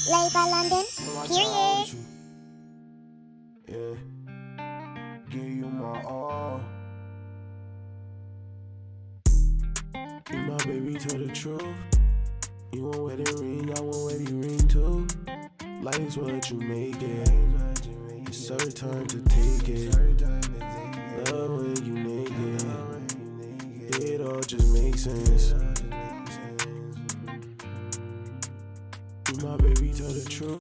Laid by London, period. Yeah, give you my all. You my baby, tell the truth. You want wedding ring, I want wedding ring too. Life's what you make it. It's our time to take it. Love when you naked. It all just makes sense. You my baby, tell the truth.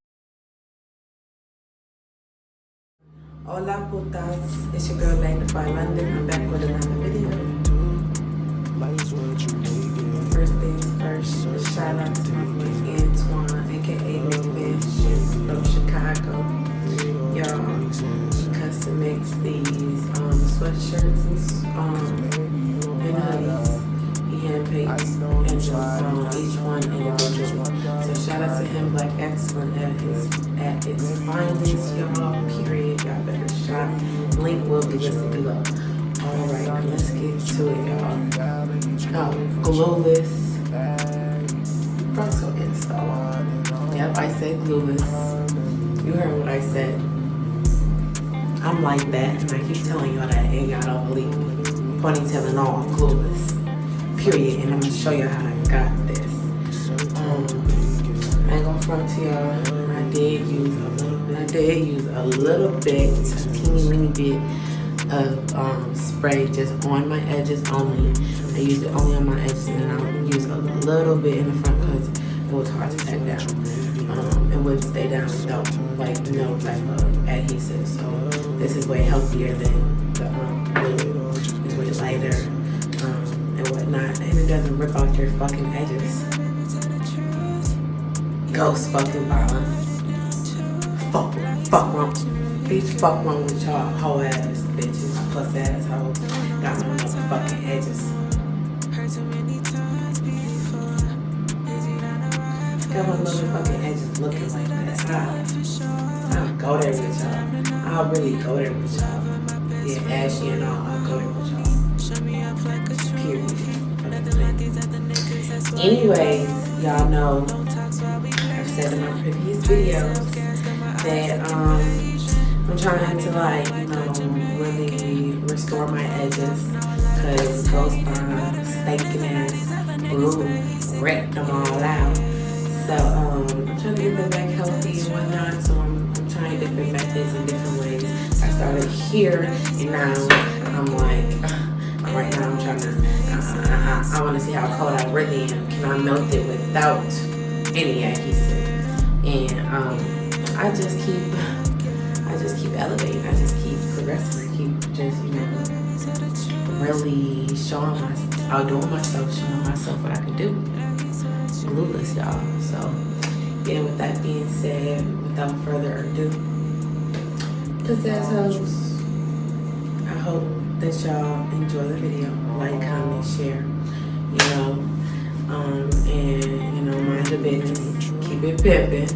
Hola putas, it's your girl Laid by London. I'm back with another video. Life's what you make it. First things first, shout out to my boy Antoine, aka McMahon from Chicago. Y'all, custom makes these sweatshirts and hoodies. He hand paints and each one individually. So shout out to him, Black Excellent at its finest, y'all. Period. Y'all better shop. Link will be listed below. All right, now let's get to it, y'all. Glueless Frontal install. Yep, I said glueless. You heard what I said. I'm like that, and I keep telling y'all that, and y'all don't believe me. Ponytail and all, glueless. Period. And I'm gonna show you how I got this. I ain't gonna front to y'all. I did use a little bit, a teeny weeny bit of spray just on my edges only. I used it only on my edges, and then I'll use a little bit in the front because it was hard to take down. It wouldn't stay down without like no type of adhesive. So this is way healthier than the glue. It's way lighter and whatnot, and it doesn't rip out your fucking edges. Ghost fucking violent. Fuck wrong. Bitch, fuck wrong with y'all hoe ass bitches, plus ass hoes. Got my motherfucking edges. Got my motherfucking edges looking like that. I'll go there with y'all. I'll really go there with y'all. Yeah, ashy and all, I'll go there with y'all. Period. Anyways, y'all know, I've said in my previous videos that I'm trying to really restore my edges because Ghost stinking ass glue ripped them all out. So I'm trying to get them back healthy and whatnot. So I'm trying different methods and different ways. I started here, and now I'm like, right now I'm trying to, I want to see how cold I really am. Can I melt it without any adhesive? And I just keep elevating. I just keep progressing. I keep just, really showing myself, outdoing myself, showing myself what I can do. Glueless, y'all. So, yeah, with that being said, without further ado, Possess hoes, I hope that y'all enjoy the video. Like, comment, share, and, mind your business. Keep it pimpin'.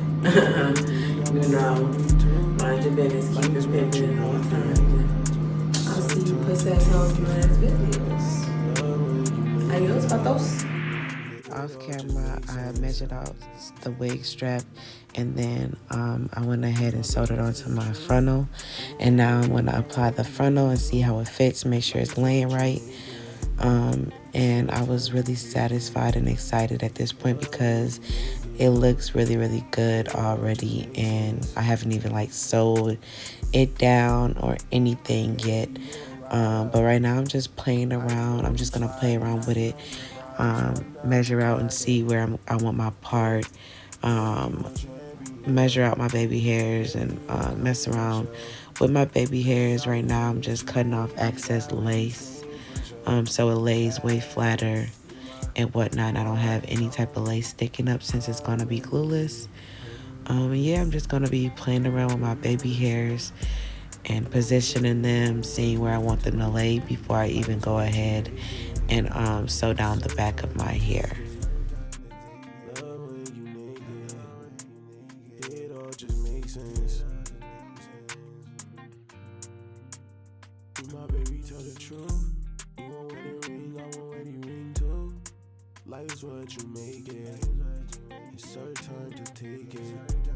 Mind your business. Keep it pimpin' all the time. I'll see you Possess hoes in the next videos. Adios, patos. Off camera, I measured out the wig strap, and then I went ahead and sewed it onto my frontal, and now I'm going to apply the frontal and see how it fits, make sure it's laying right. And I was really satisfied and excited at this point because it looks really, really good already, and I haven't even sewed it down or anything yet. But right now I'm just playing around. I'm just going to play around with it. Measure out and see where I want my part, measure out my baby hairs and mess around with my baby hairs. Right now I'm just cutting off excess lace so it lays way flatter and whatnot. I don't have any type of lace sticking up since it's going to be glueless. And yeah, I'm just going to be playing around with my baby hairs and positioning them, seeing where I want them to lay before I even go ahead and sew down the back of my hair. My baby, tell the truth. You want wedding ring, I want wedding ring too. Life's what you make it. It's our time to take it.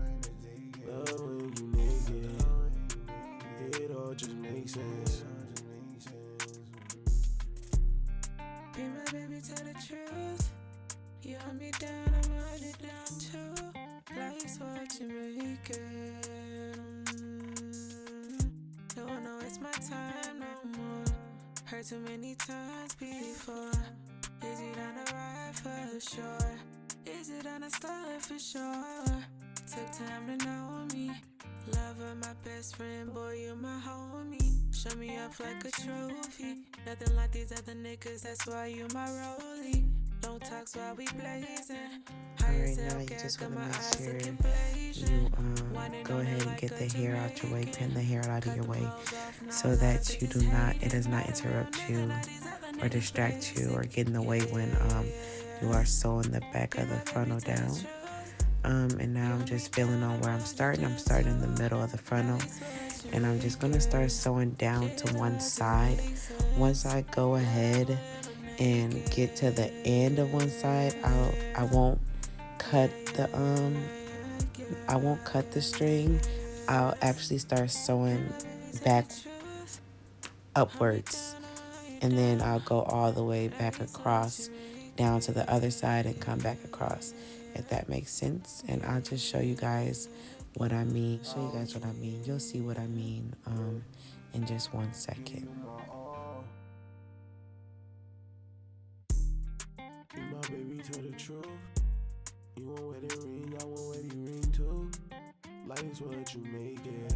the truth. You hold me down, I'ma hold it down too. Life's what you make it. Don't wanna waste my time no more. Heard too many times before. Is it on the ride for sure? Is it on the slide for sure? Took time to know me. Lover, my best friend, boy, you my homie. Show me up like a trophy. Nothing like these other niggas, that's why you my rollie. Don't talk while we blazing. Alright, now you just want to make sure you go ahead and get the hair out your way, pin the hair out of your way, so that it does not interrupt you or distract you or get in the way when you are sewing the back of the frontal down. And now I'm just feeling on where I'm starting. I'm starting in the middle of the frontal, and I'm just gonna start sewing down to one side. Once I go ahead and get to the end of one side, I won't cut the string. I'll actually start sewing back upwards, and then I'll go all the way back across down to the other side and come back across, if that makes sense. And I'll just show you guys what I mean. You'll see what I mean in just 1 second. My baby, tell the truth. You want wedding ring, I want wedding ring too. Life's what you make it.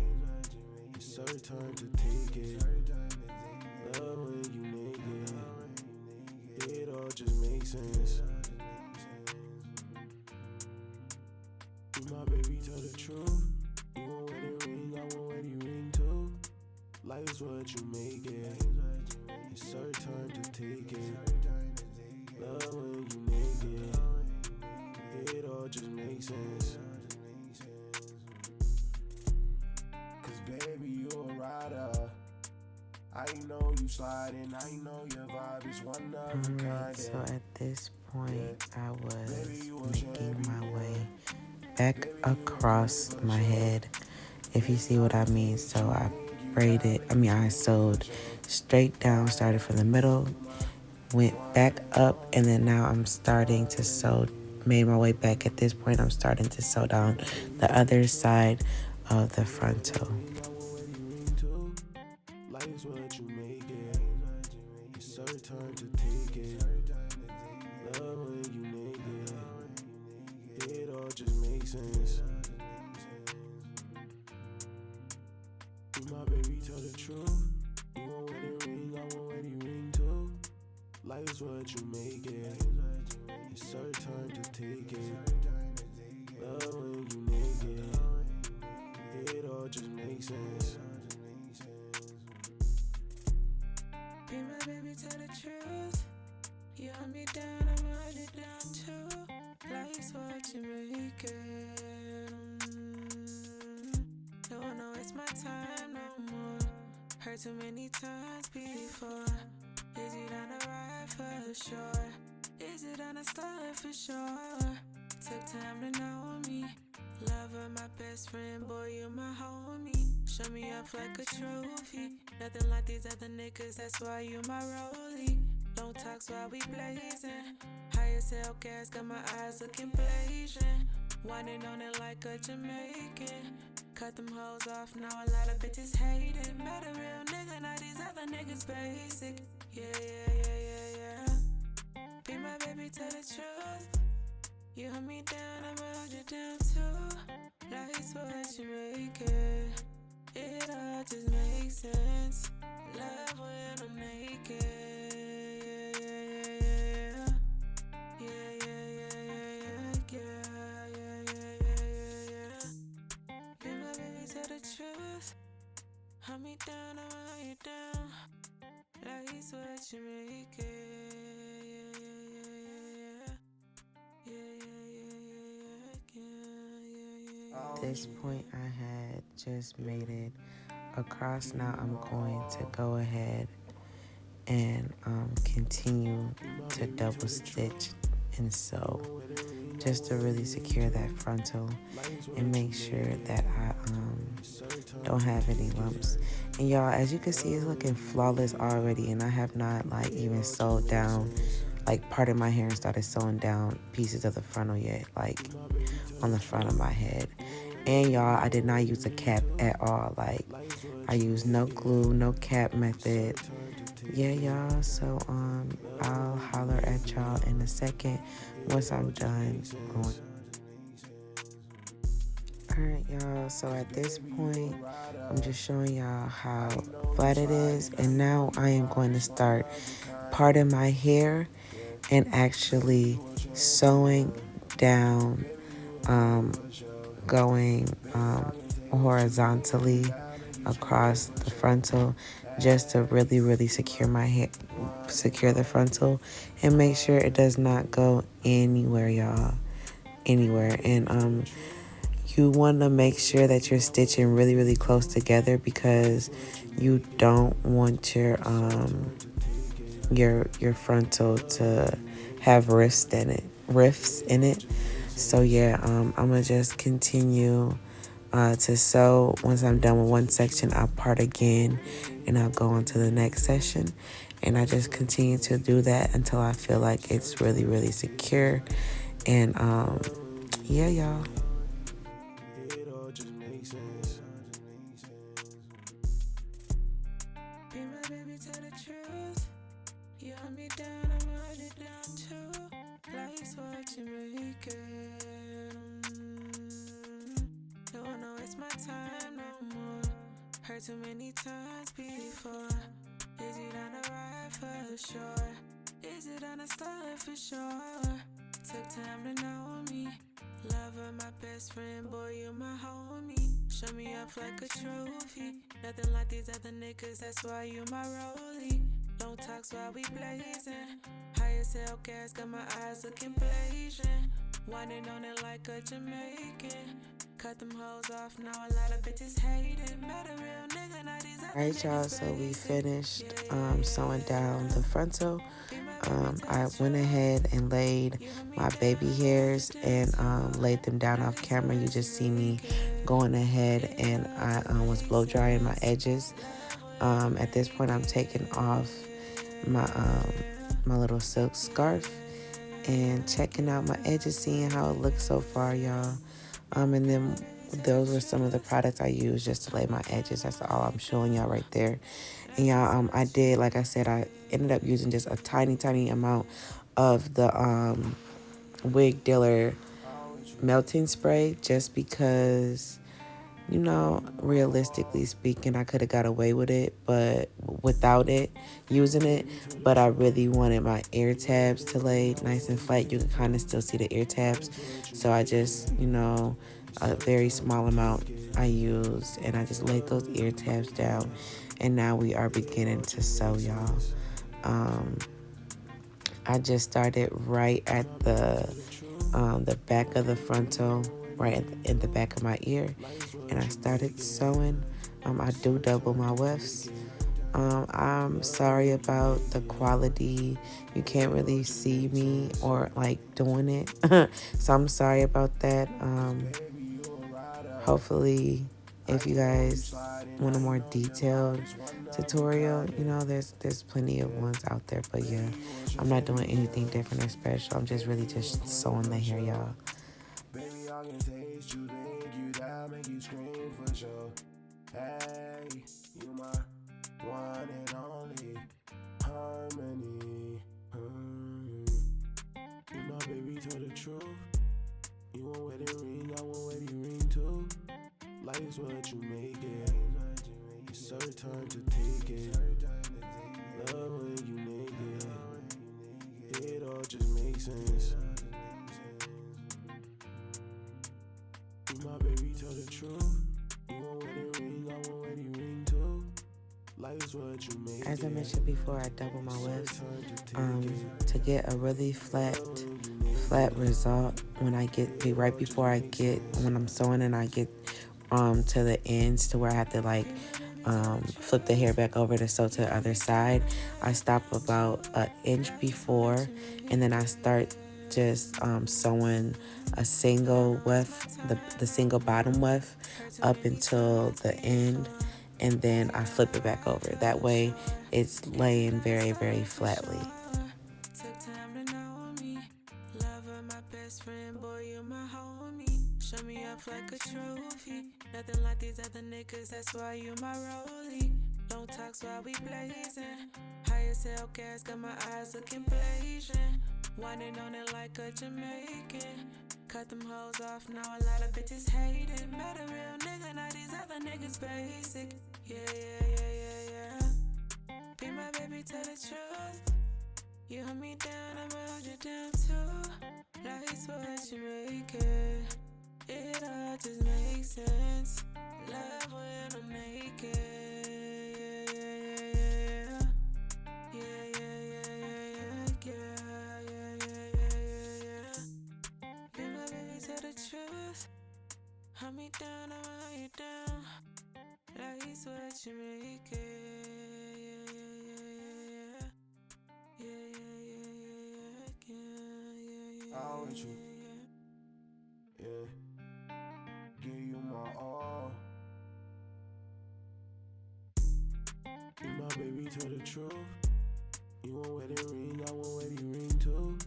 It's her time to take it. Love when you naked. It all just makes sense. My baby, tell the truth. You want wedding ring, I want wedding ring too. Life's what you make it. It's her time to take it. Love when you naked. It all just makes sense. Cause baby, you a rider. I know you sliding, I know your vibe is one of a kind. Alright, so at this point, I was making my way back across my head, if you see what I mean. So I sewed straight down, started from the middle, went back up, and then now I'm starting to sew, made my way back. At this point, I'm starting to sew down the other side of the frontal. Life's what you make it. It's her time to take it. Love when you naked. It all just makes sense. My baby, tell the truth. You want wedding ring, I want wedding ring too. Life's what you make it. It's her time to take it. Love when you naked. It all just makes sense. Be my baby, tell the truth. You hold me down, I'ma hold it down too. Life's what you make it. Don't wanna waste my time no more. Heard too many times before. Is it on the ride for sure? Is it on the slide for sure? Took time to know me. Lover, my best friend, boy, you my homie. Show me up like a trophy. Nothing like these other niggas, that's why you my rollie. Don't talk while we blazing. High as hell gas, got my eyes looking blazing. Whining on it like a Jamaican. Cut them hoes off, now a lot of bitches hate it. Met a real nigga, now these other niggas basic. Yeah. Be my baby, tell the truth. You hold me down, I'ma hold you down too. Life's what you make it. It all just makes sense. Love when I'm naked. Yeah. Be my baby, tell the truth. Hold me down, I'ma hold you down. Life's what you make it. At this point, I had just made it across. Now I'm going to go ahead and continue to double stitch and sew, just to really secure that frontal and make sure that I don't have any lumps. And y'all, as you can see, it's looking flawless already, and I have not even sewed down like part of my hair and started sewing down pieces of the frontal yet, like on the front of my head. And y'all, I did not use a cap at all. Like, I used no glue, no cap method. Yeah, y'all. So I'll holler at y'all in a second once I'm done going. Alright, y'all, so at this point I'm just showing y'all how flat it is, and now I am going to start parting my hair and actually sewing down, going horizontally across the frontal, just to really secure my hair, secure the frontal, and make sure it does not go anywhere, y'all, anywhere. And you want to make sure that you're stitching really close together, because you don't want your frontal to have rifts in it. So yeah, I'm gonna just continue to sew. Once I'm done with one section, I'll part again and I'll go on to the next section, and I just continue to do that until I feel like it's really secure. And yeah, y'all. It all just makes sense. Be my baby, tell the truth. You hold me down, I'ma hold it down too. Life's what you make it. Don't wanna waste my time no more. Heard too many times before. Is it on the ride for sure? Is it on the slide for sure? Took time to know me. Lover, my best friend, boy, you my homie. Show me up like a trophy. Nothing like these other niggas, that's why you my rollie. Don't talk while we blazing. High as hell gas, got my eyes looking blazing. Whining on it like a Jamaican. Cut them hoes off, now a lot of bitches hating. Met a real nigga, now these other Alright, y'all, niggas so we facing. finished sewing down the frontal. I went ahead and laid my baby hairs and laid them down off camera. You just see me going ahead, and I was blow drying my edges. At this point, I'm taking off my my little silk scarf and checking out my edges, seeing how it looks so far, y'all. And then those were some of the products I used just to lay my edges. That's all I'm showing y'all right there. And y'all, I did, like I said, I ended up using just a tiny amount of the Wig Dealer melting spray, just because, you know, realistically speaking, I could have got away with it, but without it, using it. But I really wanted my ear tabs to lay nice and flat. You can kind of still see the ear tabs. So I just, you know, a very small amount I used, and I just laid those ear tabs down. And now we are beginning to sew, y'all. I just started right at the back of the frontal, right in the back of my ear, and I started sewing. I do double my wefts. I'm sorry about the quality. You can't really see me or like doing it, so I'm sorry about that. Hopefully, if you guys want a more detailed tutorial, you know, there's plenty of ones out there. But yeah, I'm not doing anything different or special. I'm just really just sewing the hair, y'all. Baby, I can taste you, think you down, make you scream for sure. Hey, you my one and only harmony. You my baby, tell the truth. You want wedding ring, I want wedding ring too. Life's what you make it. It's our time to take it. Love when you naked. It all just makes sense. You my baby, tell the truth. You want wedding ring, I want wedding ring too. Life's what you make it. As I mentioned before, I double my wefts to get a really flat result when I get right before I get when I'm sewing, and I get to the ends to where I have to like flip the hair back over to sew to the other side. I stop about an inch before, and then I start just sewing a single weft, the single bottom weft up until the end, and then I flip it back over. That way it's laying very flatly. Took time to friend, boy, you my homie. Show me up like a trophy. Nothing like these other niggas, that's why you my rollie. Don't talk while we blazing. High as hell gas, got my eyes looking blazing. Whining on it like a Jamaican. Cut them hoes off, now a lot of bitches hate it. Met a real nigga, now these other niggas basic. Yeah. Be my baby, tell the truth. You hold me down, I'ma hold you down too. Life's what you make it. It all just makes sense. Love when I'm naked. You my baby, tell the truth. Hold me down, I'ma hold you down. Life's what you make it. I'll with you. Yeah. Give you my all. You my baby, tell the truth. You want wedding ring, I want wedding ring too.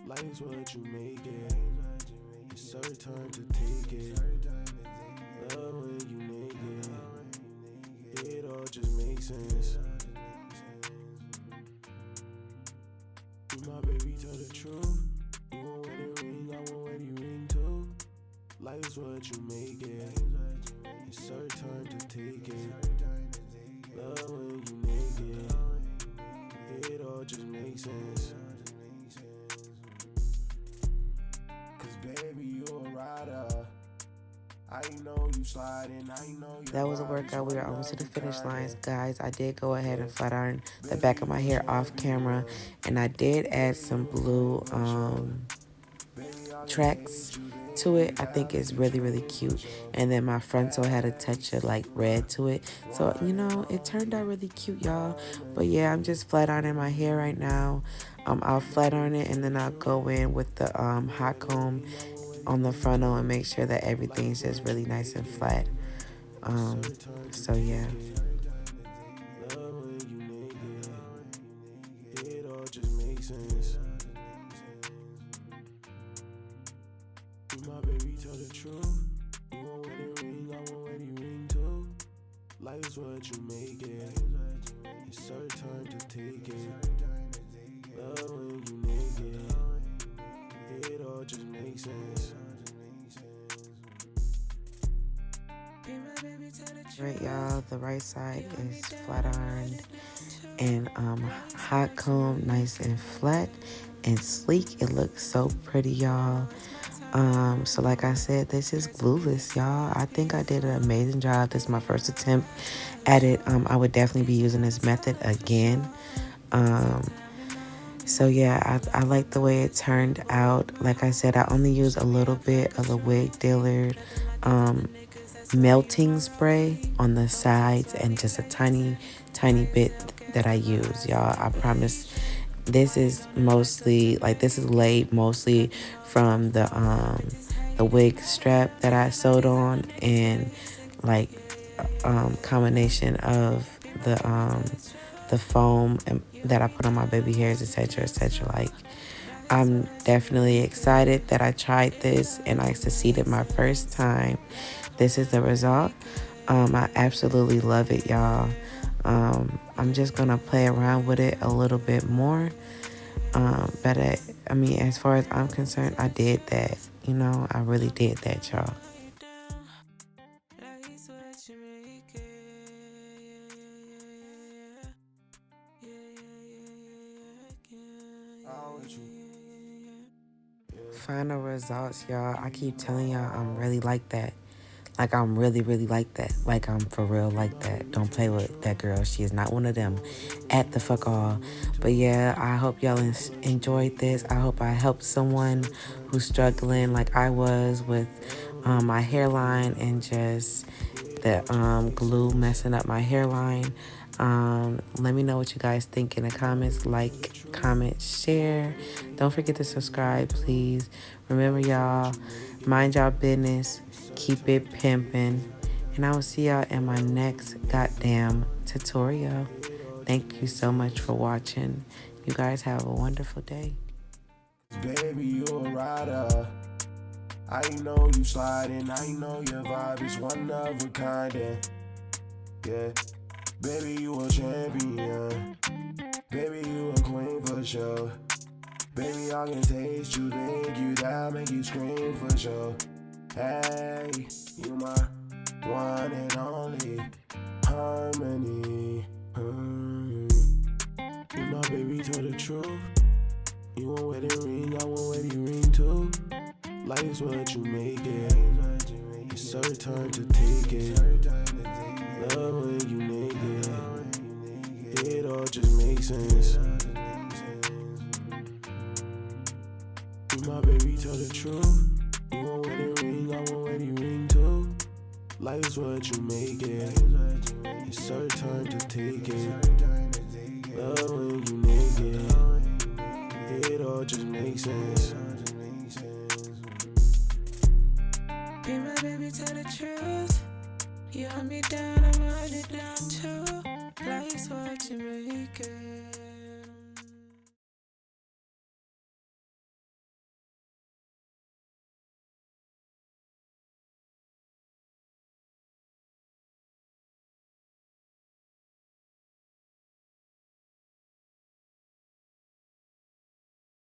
Life's what you make it. It's certain time to take it. Love when you naked. It all just makes sense. You my baby, tell the truth. You want wedding ring, I want wedding ring too. Life's what you make it. It's certain time to take it. Love when you naked. It all just makes sense. Cause baby, you a rider. I know you sliding, I know you. That was a workout. We are almost to the finish lines, guys. I did go ahead and flat iron the back of my hair off camera, and I did add some blue tracks to it. I think it's really cute. And then my frontal had a touch of like red to it, so you know, it turned out really cute, y'all. But yeah, I'm just flat ironing my hair right now. I'll flat iron it, and then I'll go in with the hot comb on the frontal and make sure that everything's just really nice and flat. So yeah. It all just makes sense. You my baby, tell the truth. You want wedding ring, I want wedding ring too. Life's what you make it. It's certain time to take it. Love when you naked. It all just makes sense. Right, y'all, the right side is flat ironed and hot comb, nice and flat and sleek. It looks so pretty, y'all. So like I said, this is Glueless, y'all. I think I did an amazing job. This is my first attempt at it. I would definitely be using this method again. So yeah, I like the way it turned out. Like I said, I only used a little bit of the Wig Dealer melting spray on the sides and just a tiny bit that I use, y'all. I promise this is mostly, like, this is laid mostly from the wig strap that I sewed on, and like combination of the foam that I put on my baby hairs, etc. Like, I'm definitely excited that I tried this and I succeeded my first time. This is the result. I absolutely love it, y'all. I'm just gonna play around with it a little bit more. But I mean, as far as I'm concerned, I did that. You know, I really did that, y'all. Final results, y'all. I keep telling y'all I'm really like that. Like, I'm really like that. Like, I'm for real like that. Don't play with that girl. She is not one of them. At the fuck all. But yeah, I hope y'all enjoyed this. I hope I helped someone who's struggling like I was with my hairline and just the glue messing up my hairline. Let me know what you guys think in the comments. Like, comment, share. Don't forget to subscribe, please. Remember, y'all, mind y'all business. Keep it pimping. And I will see y'all in my next goddamn tutorial. Thank you so much for watching. You guys have a wonderful day. Baby, you a rider. I know you sliding, I know your vibe is one of a kind, and yeah. Baby, you a champion. Baby, you a queen for sure. Baby, I can taste you, think you down, make you scream for sure. Hey, you my one and only harmony. You my baby, tell the truth. You want wedding ring, I want wedding ring too. Life's what you make it. It's our time to take it. Love when you naked. It all just makes sense. You my baby, tell the truth. You want wedding ring, I want wedding ring too. Life's what you make it. It's our time to take it. Love when you naked. It all just makes sense. Be my baby, tell the truth. You hold me down, I'm 100